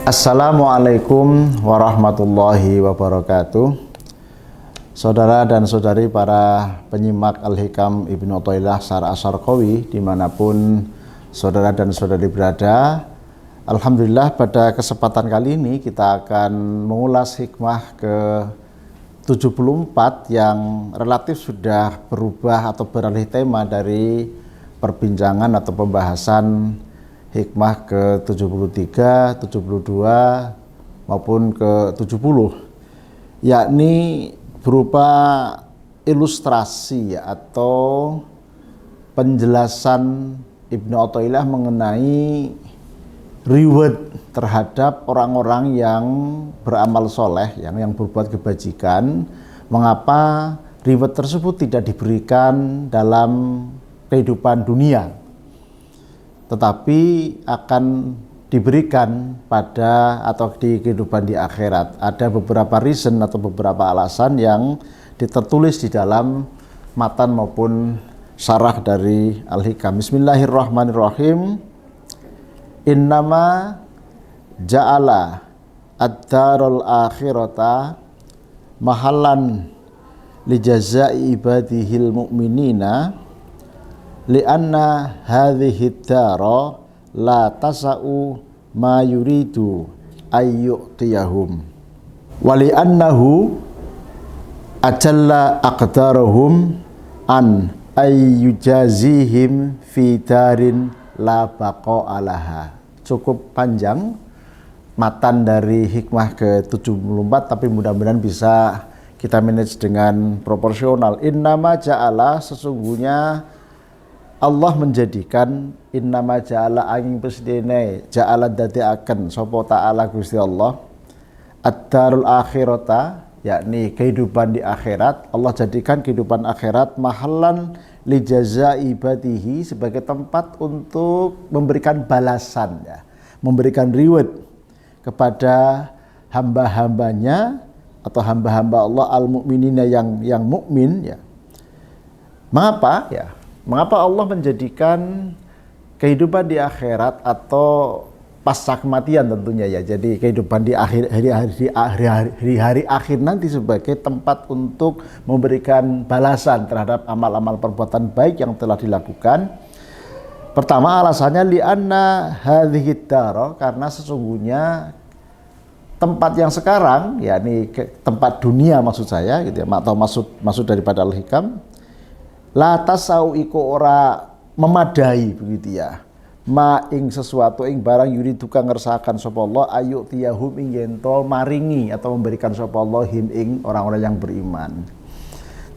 Assalamualaikum warahmatullahi wabarakatuh. Saudara dan saudari para penyimak Al-Hikam Ibnu Athaillah Syarah Asy-Syarqawi dimanapun saudara dan saudari berada, alhamdulillah pada kesempatan kali ini kita akan mengulas hikmah ke 74 yang relatif sudah berubah atau beralih tema dari perbincangan atau pembahasan hikmah ke 73, 72 maupun ke 70, yakni berupa ilustrasi atau penjelasan Ibnu Athaillah mengenai reward terhadap orang-orang yang beramal soleh, yang berbuat kebajikan. Mengapa reward tersebut tidak diberikan dalam kehidupan dunia, tetapi akan diberikan pada atau di kehidupan di akhirat. Ada beberapa reason atau beberapa alasan yang tertulis di dalam matan maupun syarah dari Al-Hikam. Bismillahirrahmanirrahim. Innama ja'ala ad-darul akhirata mahallan li jazai ibadihil mu'minina li'anna hadhihi dara la tasa'u ma yuridu ayyu'tiyahum wa li'annahu ajalla aqdarahum an ayyujazihim fi darin la baqa'a laha. Cukup panjang matan dari hikmah ke-74, tapi mudah-mudahan bisa kita manage dengan proporsional. Innama ja'ala, sesungguhnya Allah menjadikan, innama ja'ala angin presdene ja'ala dadiaken sapa ta'ala Gusti Allah ad-darul akhirata, yakni kehidupan di akhirat. Allah jadikan kehidupan akhirat mahallan li jazai ibadihi, sebagai tempat untuk memberikan balasan, ya, memberikan reward kepada hamba-hambanya atau hamba-hamba Allah al-mu'minina yang mukmin, ya. Mengapa? Ya, mengapa Allah menjadikan kehidupan di akhirat atau pasca kematian tentunya, ya. Jadi kehidupan di hari akhir nanti sebagai tempat untuk memberikan balasan terhadap amal-amal perbuatan baik yang telah dilakukan. Pertama, alasannya li'anna hadhihi dara, karena sesungguhnya tempat yang sekarang, yakni tempat dunia maksud saya, gitu ya, atau maksud daripada Al-Hikam, la tasau iku ora memadai, begitu ya, ma ing sesuatu ing barang yuri tukang ngersakaken sapa Allah ayu tiyahum ing yento maringi atau memberikan sapa Allah him ing orang-orang yang beriman.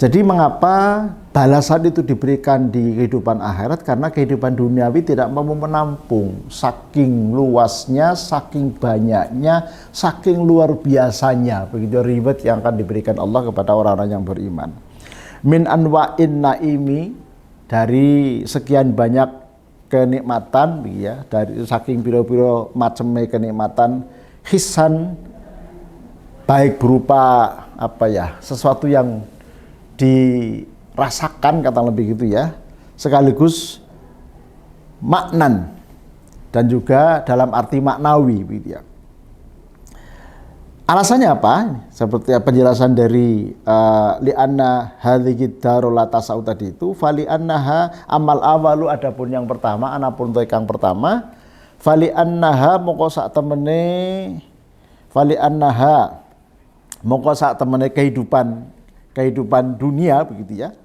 Jadi mengapa balasan itu diberikan di kehidupan akhirat? Karena kehidupan duniawi tidak mampu menampung saking luasnya, saking banyaknya, saking luar biasanya begitu reward yang akan diberikan Allah kepada orang-orang yang beriman. Min anwa'in naimi, dari sekian banyak kenikmatan, ya, dari saking piro-piro macamnya kenikmatan, hisan, baik berupa apa ya, sesuatu yang dirasakan, kata lebih gitu ya, sekaligus maknan dan juga dalam arti maknawi, gitu ya. Alasannya apa? Seperti penjelasan dari li'anna hadhihi darul la tasau tadi itu, fali annaha amal awalu, adapun yang pertama, anapun kang pertama, fali annaha moko sak temene, fali annaha moko sak temene kehidupan dunia, begitu ya,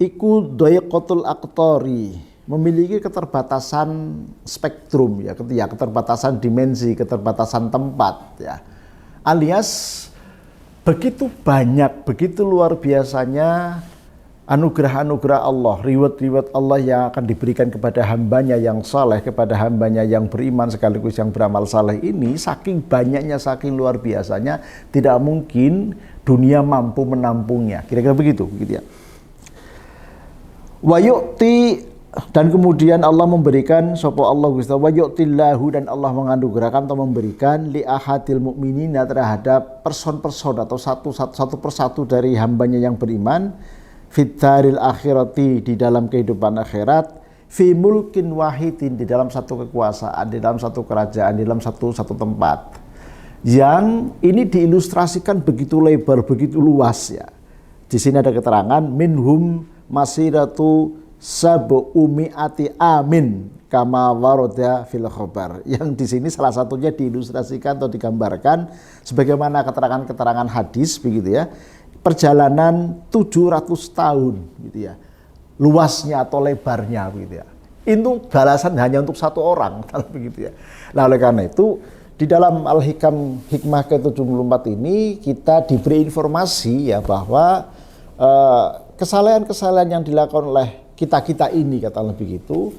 iku dayqatul aqtari, memiliki keterbatasan spektrum, ya, keterbatasan dimensi, keterbatasan tempat, ya, alias begitu banyak, begitu luar biasanya anugerah-anugerah Allah, reward Allah yang akan diberikan kepada hambanya yang saleh, kepada hambanya yang beriman sekaligus yang beramal saleh ini, saking banyaknya, saking luar biasanya, tidak mungkin dunia mampu menampungnya. Kira-kira begitu ya. Wa yu'ti, dan kemudian Allah memberikan sapa Allah Gusti wa yu'tillahu, dan Allah menganugerahkan atau memberikan li ahadil mukminina, terhadap person-person atau satu persatu dari hambanya yang beriman, fid daril akhirati, di dalam kehidupan akhirat, fi mulkin wahidin, di dalam satu kekuasaan, di dalam satu kerajaan, di dalam satu tempat. Yang ini diilustrasikan begitu lebar, begitu luas ya. Di sini ada keterangan minhum masiratu sab'umi'ati amin kama warada fil khabar. Yang di sini salah satunya diilustrasikan atau digambarkan sebagaimana keterangan-keterangan hadis begitu ya. Perjalanan 700 tahun gitu ya. Luasnya atau lebarnya begitu ya. Itu balasan hanya untuk satu orang kalau begitu ya. Nah, oleh karena itu di dalam Al-Hikam hikmah ke-74 ini kita diberi informasi ya bahwa kesalahan-kesalahan yang dilakukan oleh kita-kita ini katakanlah begitu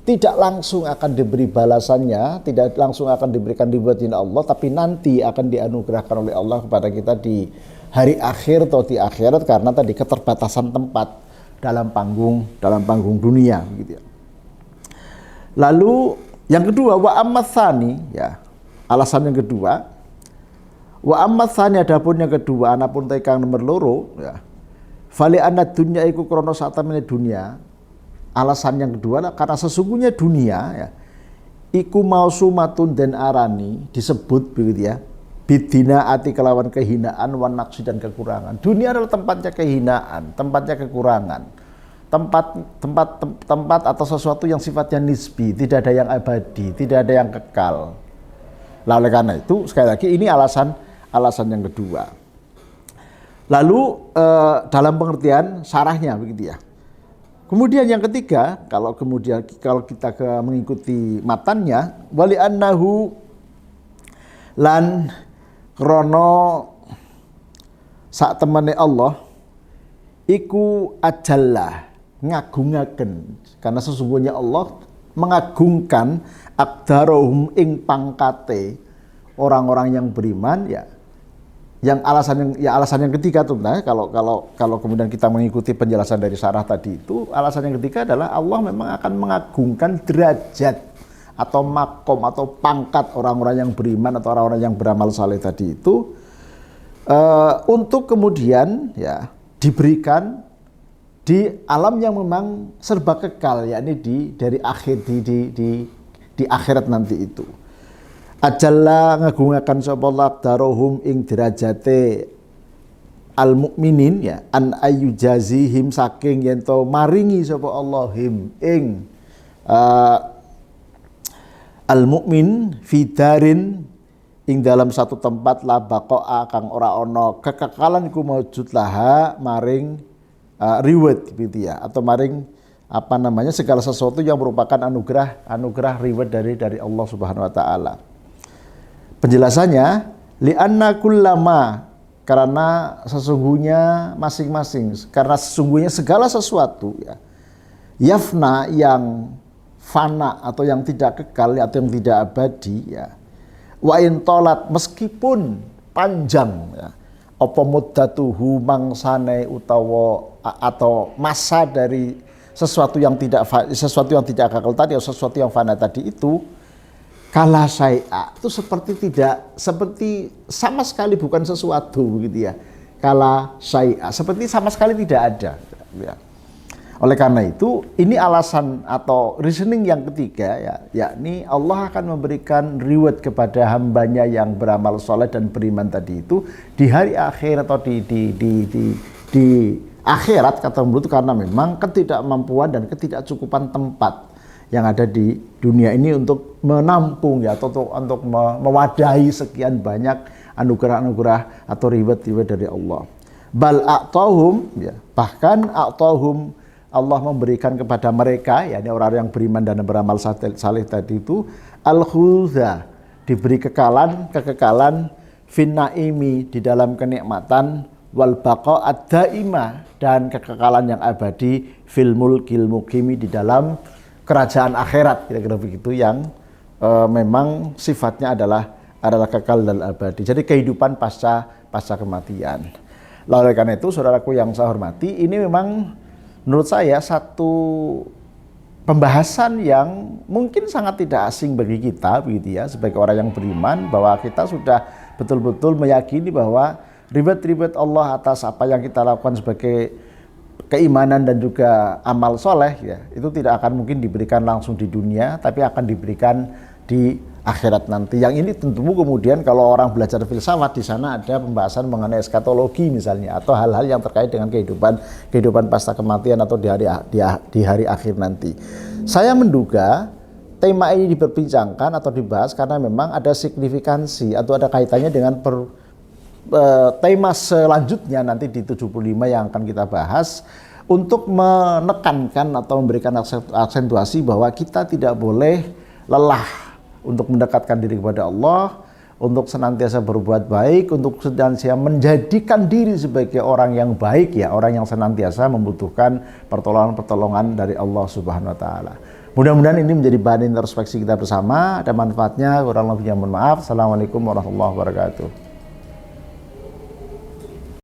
tidak langsung akan diberi balasannya, tidak langsung akan diberikan dibuatin Allah, tapi nanti akan dianugerahkan oleh Allah kepada kita di hari akhir atau di akhirat karena tadi keterbatasan tempat dalam panggung dunia gitu ya. Lalu yang kedua wa ammatsani ya, alasan yang kedua wa ammatsani adapun yang kedua anapun tekang nomor loro ya. Fali anna dunya iku krana satamene dunya. Alasan yang kedua adalah karena sesungguhnya dunia ya iku mausumatun dan arani disebut begitu ya. Bidina ati kelawan kehinaan wan naqsi dan kekurangan. Dunia adalah tempatnya kehinaan, tempatnya kekurangan. Tempat atau sesuatu yang sifatnya nisbi, tidak ada yang abadi, tidak ada yang kekal. Nah, oleh karena itu sekali lagi ini alasan yang kedua. Lalu dalam pengertian syarahnya begitu ya. Kemudian yang ketiga, kalau kita mengikuti matannya, wali annahu lan krono sak temane Allah iku ajallah ngagungaken, karena sesungguhnya Allah mengagungkan aqdarohum ing pangkate orang-orang yang beriman ya. Yang alasan yang ketiga tuh nah, kalau kemudian kita mengikuti penjelasan dari syarah tadi itu, alasan yang ketiga adalah Allah memang akan mengagungkan derajat atau makom atau pangkat orang-orang yang beriman atau orang-orang yang beramal saleh tadi itu untuk kemudian ya diberikan di alam yang memang serba kekal, yakni dari akhir di akhirat nanti itu. Ajalla ngagungaken sapa Allah darohum ing derajate al mukminin ya an ayyujazihim saking yen to maringi sapa Allah him ing al mukmin fidarin ing dalam satu tempat la baqa'a kang ora ana kekekalan iku maujud laha maring reward gitu ya, atau maring segala sesuatu yang merupakan anugerah reward dari Allah Subhanahu wa taala. Penjelasannya li'anna kullama, karena sesungguhnya masing-masing, karena sesungguhnya segala sesuatu ya yafna yang fana atau yang tidak kekal atau yang tidak abadi ya, wa in tolat meskipun panjang ya, apa muddatuhu mangsane utawa atau masa dari sesuatu yang tidak kekal tadi atau sesuatu yang fana tadi itu, kala syai'a itu seperti sama sekali bukan sesuatu begitu ya. Kala syai'a seperti sama sekali tidak ada ya. Oleh karena itu ini alasan atau reasoning yang ketiga ya, yakni Allah akan memberikan reward kepada hambanya yang beramal soleh dan beriman tadi itu di hari akhir atau di akhirat kata menurut, karena memang ketidakmampuan dan ketidakcukupan tempat yang ada di dunia ini untuk menampung ya, atau untuk mewadahi sekian banyak anugerah-anugerah atau reward dari Allah. Bal a'tahum ya, bahkan a'tahum Allah memberikan kepada mereka ya, ini orang yang beriman dan beramal saleh tadi itu al-khulza, diberi kekekalan fin naimi, di dalam kenikmatan, wal baqa ad-daimah, dan kekekalan yang abadi fil mulkil muqimi, di dalam kerajaan akhirat, kira-kira begitu, yang memang sifatnya adalah kekal dan abadi. Jadi kehidupan pasca kematian. Oleh karena itu, saudaraku yang saya hormati, ini memang menurut saya satu pembahasan yang mungkin sangat tidak asing bagi kita, begitu ya, sebagai orang yang beriman, bahwa kita sudah betul-betul meyakini bahwa reward Allah atas apa yang kita lakukan sebagai keimanan dan juga amal soleh ya, itu tidak akan mungkin diberikan langsung di dunia, tapi akan diberikan di akhirat nanti. Yang ini tentu kemudian kalau orang belajar filsafat, di sana ada pembahasan mengenai eskatologi misalnya, atau hal-hal yang terkait dengan kehidupan pasca kematian atau di hari akhir nanti. Saya menduga tema ini diperbincangkan atau dibahas karena memang ada signifikansi atau ada kaitannya dengan tema selanjutnya nanti di 75 yang akan kita bahas, untuk menekankan atau memberikan aksentuasi bahwa kita tidak boleh lelah untuk mendekatkan diri kepada Allah, untuk senantiasa berbuat baik, untuk senantiasa menjadikan diri sebagai orang yang baik ya, orang yang senantiasa membutuhkan pertolongan dari Allah Subhanahu wa taala. Mudah-mudahan ini menjadi bahan introspeksi kita bersama, ada manfaatnya, kurang lebihnya mohon maaf. Assalamualaikum warahmatullahi wabarakatuh.